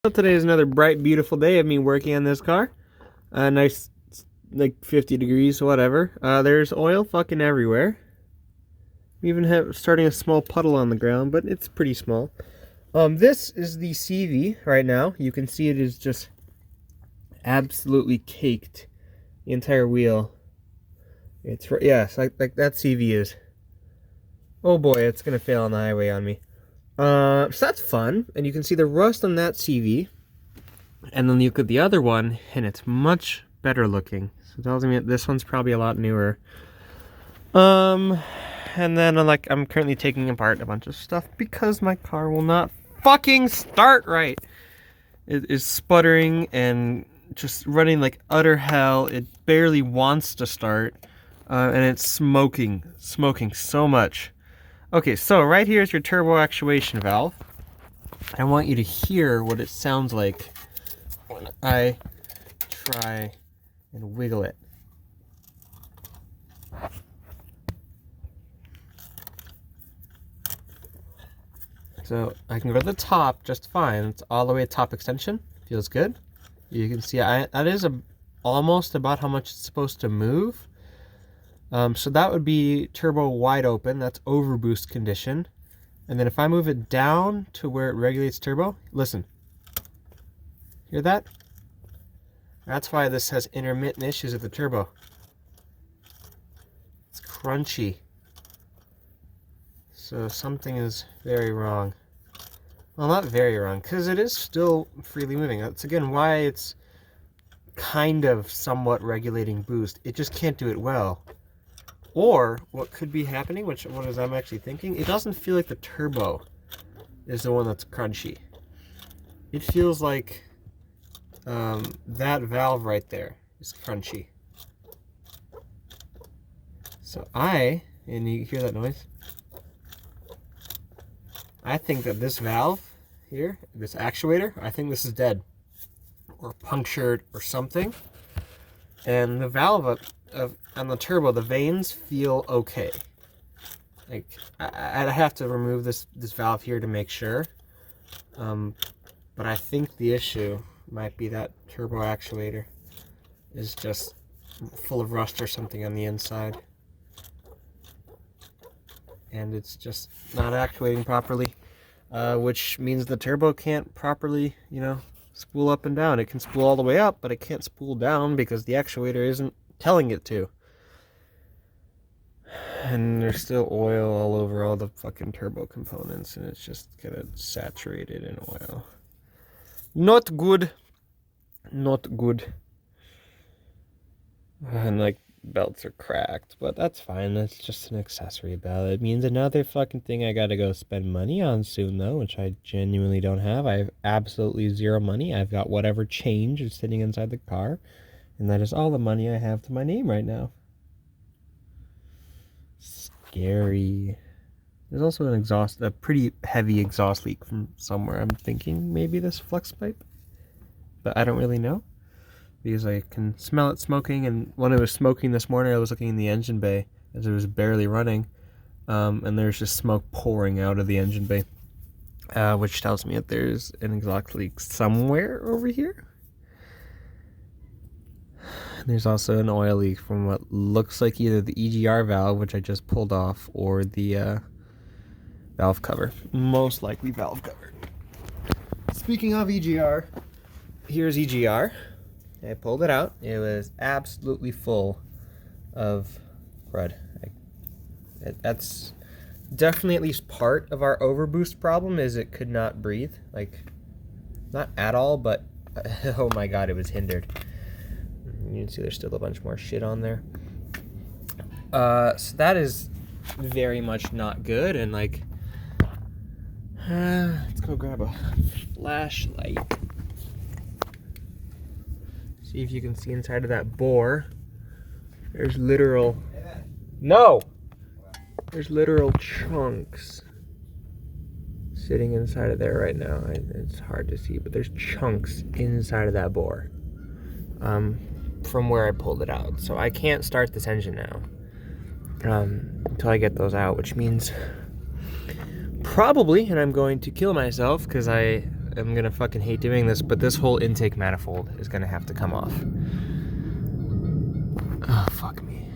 Well, today is another bright, beautiful day of me working on this car. Nice, like 50 degrees, whatever. There's oil fucking everywhere. We even have starting a small puddle on the ground, but it's pretty small. This is the CV right now. You can see it is just absolutely caked. The entire wheel. It's yes, like that CV is. Oh boy, it's gonna fail on the highway on me. So that's fun, and you can see the rust on that CV, and then you look at the other one, and it's much better looking. So it tells me that this one's probably a lot newer. And then I'm currently taking apart a bunch of stuff because my car will not fucking start right. It is sputtering and just running like utter hell. It barely wants to start, and it's smoking so much. Okay, so right here is your turbo actuation valve. I want you to hear what it sounds like when I try and wiggle it. So I can go to the top just fine. It's all the way at top extension. Feels good. You can see that is almost about how much it's supposed to move. So that would be turbo wide open. That's overboost condition. And then if I move it down to where it regulates turbo, listen. Hear that? That's why this has intermittent issues with the turbo. It's crunchy. So something is very wrong. Well, not very wrong, because it is still freely moving. That's again why it's kind of somewhat regulating boost. It just can't do it well. Or what could be happening, what is I'm actually thinking, it doesn't feel like the turbo is the one that's crunchy. It feels like that valve right there is crunchy. So and you hear that noise? I think that this valve here, this actuator, I think this is dead or punctured or something. And the valve on the turbo, the vanes feel okay. Like I have to remove this valve here to make sure. But I think the issue might be that turbo actuator is just full of rust or something on the inside. And it's just not actuating properly, which means the turbo can't properly, spool up and down. It can spool all the way up, but it can't spool down because the actuator isn't telling it to. And there's still oil all over all the fucking turbo components, and it's just kind of saturated in oil. Not good. Not good. And belts are cracked, but that's fine. That's just an accessory belt. It means another fucking thing I gotta go spend money on soon, though, which I genuinely don't have. I have absolutely zero money. I've got whatever change is sitting inside the car, and that is all the money I have to my name right now. Scary. There's also a pretty heavy exhaust leak from somewhere. I'm thinking maybe this flex pipe, but I don't really know, because I can smell it smoking, and when it was smoking this morning, I was looking in the engine bay as it was barely running, and there's just smoke pouring out of the engine bay, which tells me that there's an exhaust leak somewhere over here. And there's also an oil leak from what looks like either the EGR valve, which I just pulled off, or the valve cover. Most likely valve cover. Speaking of EGR, here's EGR. I pulled it out. It was absolutely full of crud. That's definitely at least part of our overboost problem, is it could not breathe. Not at all, but oh my god, it was hindered. You can see there's still a bunch more shit on there. So that is very much not good, and let's go grab a flashlight. See if you can see inside of that bore. There's literal chunks sitting inside of there right now. It's hard to see, but there's chunks inside of that bore from where I pulled it out. So I can't start this engine now until I get those out, which means probably, and I'm going to kill myself because I I'm gonna fucking hate doing this, but this whole intake manifold is gonna have to come off. Oh, fuck me.